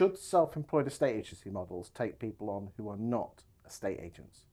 Should self-employed estate agency models take people on who are not estate agents?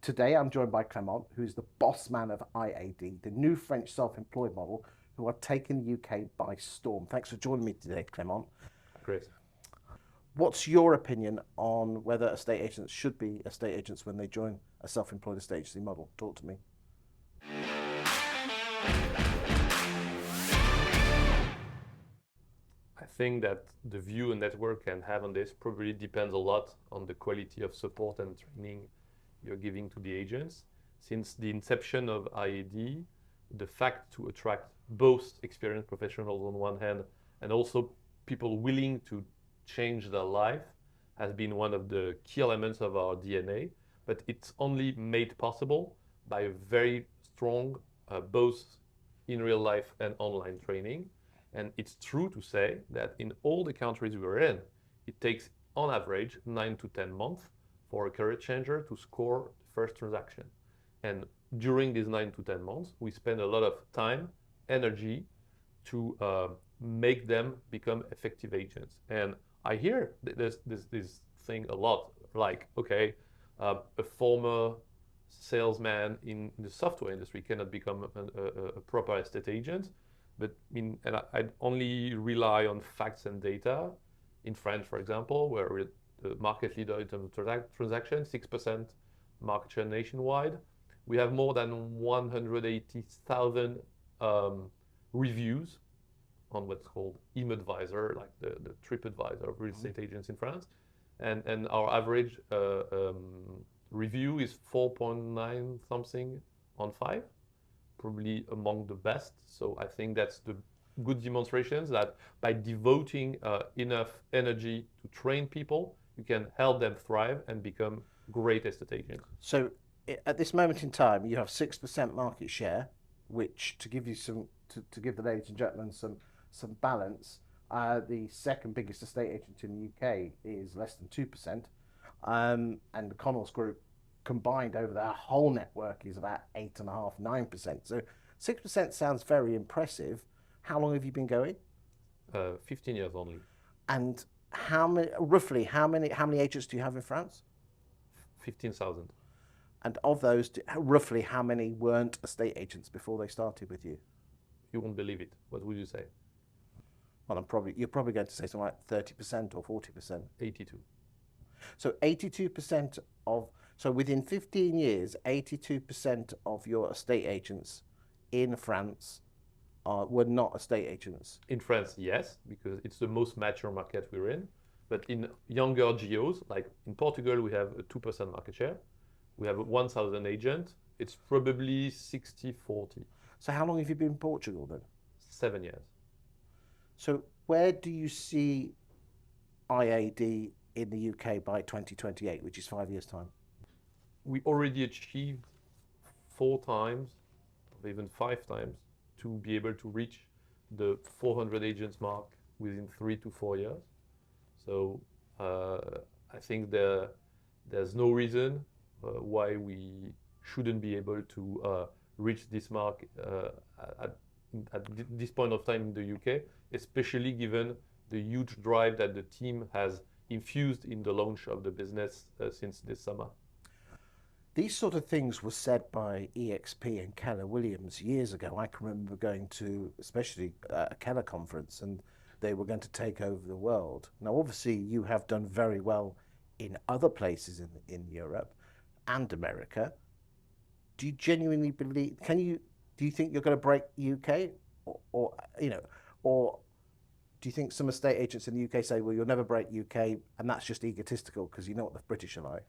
Today, I'm joined by Clement, who's the boss man of IAD, the new French self-employed model, who are taking the UK by storm. Thanks for joining me today, Clement. Great. What's your opinion on whether estate agents should be estate agents when they join a self-employed estate agency model? Talk to me. I think that the view a network can have on this probably depends a lot on the quality of support and training you're giving to the agents. Since the inception of IAD, the fact to attract both experienced professionals on one hand and also people willing to change their life has been one of the key elements of our DNA, but it's only made possible by a very strong both in real life and online training. And it's true to say that in all the countries we're in, it takes on average 9 to 10 months for a career changer to score the first transaction. And during these 9 to 10 months, we spend a lot of time, energy to make them become effective agents. And I hear this thing a lot, like, okay, a former salesman in the software industry cannot become a proper estate agent. But I'd only rely on facts and data. In France, for example, where we're the market leader in terms of transactions, 6% market share nationwide. We have more than 180,000 reviews on what's called ImAdvisor, like the TripAdvisor of real estate agents in France. And our average review is 4.9 something on 5. Probably among the best. So I think that's the good demonstrations that by devoting enough energy to train people, you can help them thrive and become great estate agents. So at this moment in time, you have 6% market share, which to give you to give the ladies and gentlemen some balance, the second biggest estate agent in the UK is less than 2%, and the Connells Group combined over their whole network is about 8.5%, 9%. So 6% sounds very impressive. How long have you been going? 15 years only. And roughly how many agents do you have in France? 15,000. And of those, roughly how many weren't estate agents before they started with you? You won't believe it. What would you say? Well, you're probably going to say something like 30% or 40%. 82. So 82% so within 15 years, 82% of your estate agents in France were not estate agents. In France, yes, because it's the most mature market we're in. But in younger geos, like in Portugal, we have a 2% market share. We have 1,000 agents. It's probably 60-40. So how long have you been in Portugal then? 7 years. So where do you see IAD in the UK by 2028, which is 5 years' time? We already achieved 4 times, or even 5 times, to be able to reach the 400 agents mark within 3 to 4 years. So I think there's no reason why we shouldn't be able to reach this mark at this point of time in the UK, especially given the huge drive that the team has infused in the launch of the business since this summer. These sort of things were said by EXP and Keller Williams years ago. I can remember going to, especially a Keller conference, and they were going to take over the world. Now, obviously, you have done very well in other places in Europe and America. Do you genuinely believe? Do you think you're going to break UK, or do you think some estate agents in the UK say, well, you'll never break UK, and that's just egotistical because you know what the British are like?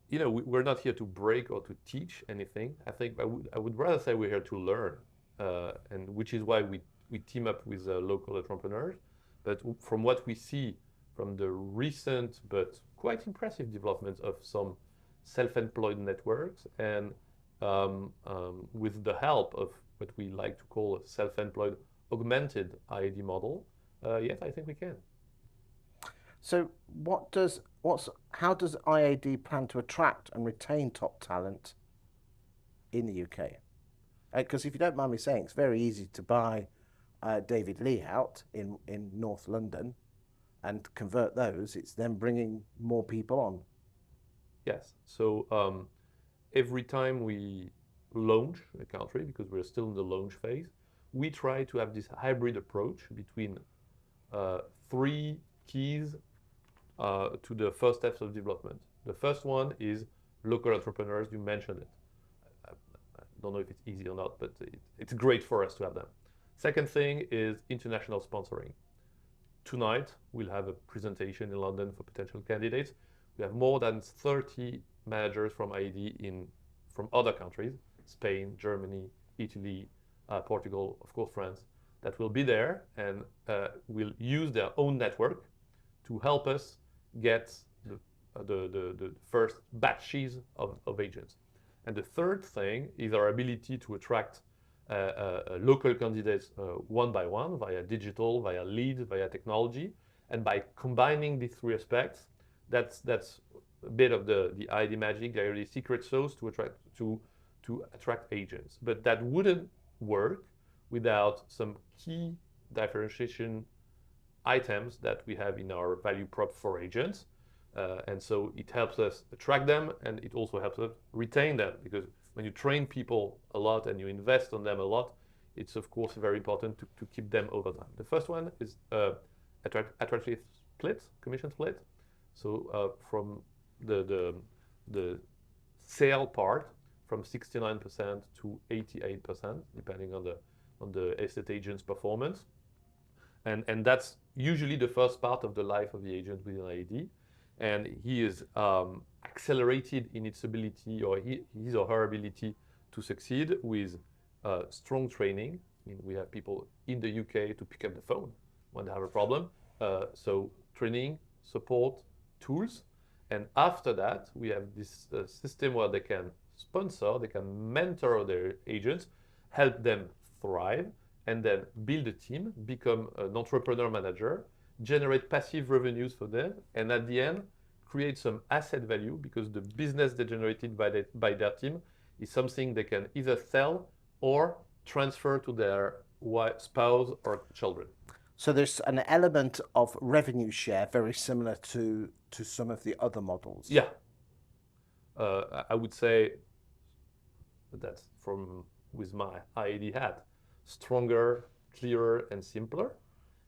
We're not here to break or to teach anything. I think I would rather say we're here to learn, and which is why we team up with local entrepreneurs. But from what we see from the recent but quite impressive developments of some self-employed networks, and with the help of what we like to call a self-employed augmented IAD model, yes, I think we can. So how does IAD plan to attract and retain top talent in the UK? Because if you don't mind me saying, it's very easy to buy David Lee out in North London and convert those, it's then bringing more people on. Yes. So every time we launch a country, because we're still in the launch phase, we try to have this hybrid approach between three keys to the first steps of development. The first one is local entrepreneurs. You mentioned it. I don't know if it's easy or not, but it's great for us to have them. Second thing is international sponsoring. Tonight, we'll have a presentation in London for potential candidates. We have more than 30 managers from IED from other countries, Spain, Germany, Italy, Portugal, of course, France, that will be there and will use their own network to help us get the first batches of agents. And the third thing is our ability to attract local candidates one by one via digital, via leads, via technology. And by combining these three aspects, that's a bit of the ID magic, the secret sauce to attract agents. But that wouldn't work without some key differentiation items that we have in our value prop for agents. And so it helps us attract them, and it also helps us retain them, because when you train people a lot and you invest on them a lot, it's of course very important to keep them over time. The first one is attractive split, commission split. So from the sale part, from 69% to 88%, depending on the estate agent's performance. And that's usually the first part of the life of the agent within IED. And he is accelerated in its ability, or his or her ability to succeed with strong training. I mean, we have people in the UK to pick up the phone when they have a problem. So training, support, tools. And after that, we have this system where they can sponsor, they can mentor their agents, help them thrive, and then build a team, become an entrepreneur manager, generate passive revenues for them, and at the end, create some asset value, because the business they generated by their team is something they can either sell or transfer to their spouse or children. So there's an element of revenue share very similar to some of the other models. Yeah. I would say that's with my IED hat, stronger, clearer, and simpler,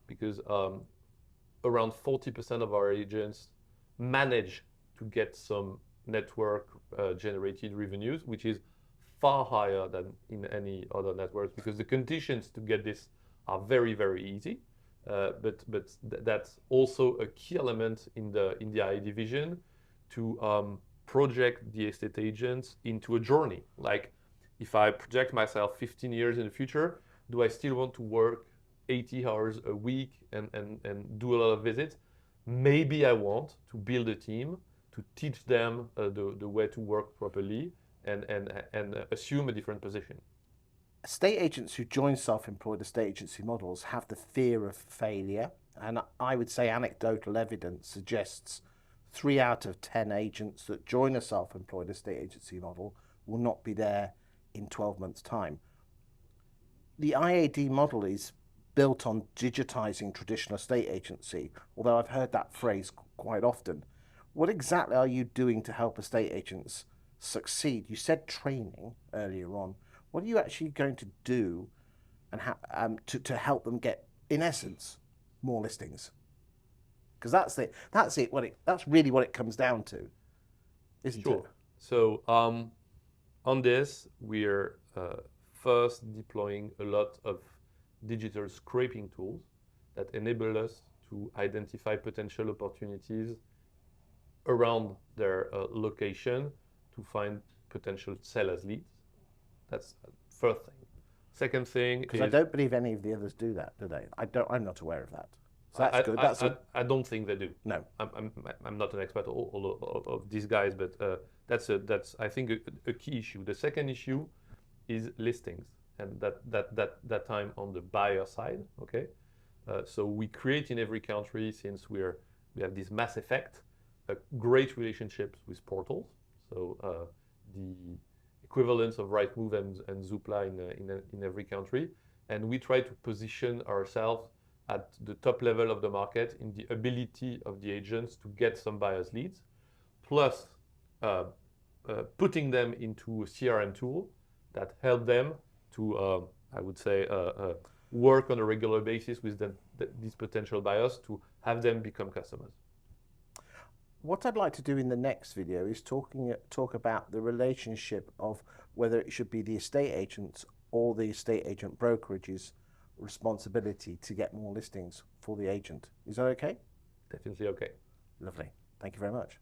because around 40% of our agents manage to get some network generated revenues, which is far higher than in any other networks, because the conditions to get this are very, very easy. But that's also a key element in the IED vision, to project the estate agents into a journey. Like, if I project myself 15 years in the future, do I still want to work 80 hours a week and do a lot of visits? Maybe I want to build a team to teach them the way to work properly and assume a different position. Estate agents who join self-employed estate agency models have the fear of failure, and I would say anecdotal evidence suggests 3 out of 10 agents that join a self-employed estate agency model will not be there in 12 months' time. The IAD model is built on digitizing traditional estate agency, although I've heard that phrase quite often. What exactly are you doing to help estate agents succeed? You said training earlier on. What are you actually going to do and to help them get, in essence, more listings? Because that's really what it comes down to, isn't it? Sure. So on this, we're first deploying a lot of digital scraping tools that enable us to identify potential opportunities around their location to find potential sellers leads. That's the first thing. Second thing, because I don't believe any of the others do that, do they? I'm not aware of that. So that's good. I don't think they do. No, I'm not an expert of these guys, but that's I think a key issue. The second issue is listings, and that time on the buyer side. Okay, so we create in every country, since we have this mass effect, great relationships with portals. So the equivalents of Rightmove and Zoopla in every country, and we try to position ourselves at the top level of the market in the ability of the agents to get some buyers leads, plus putting them into a CRM tool that help them to, I would say, work on a regular basis with these potential buyers to have them become customers. What I'd like to do in the next video is talk about the relationship of whether it should be the estate agents or the estate agent brokerage's responsibility to get more listings for the agent. Is that okay? Definitely okay. Lovely. Thank you very much.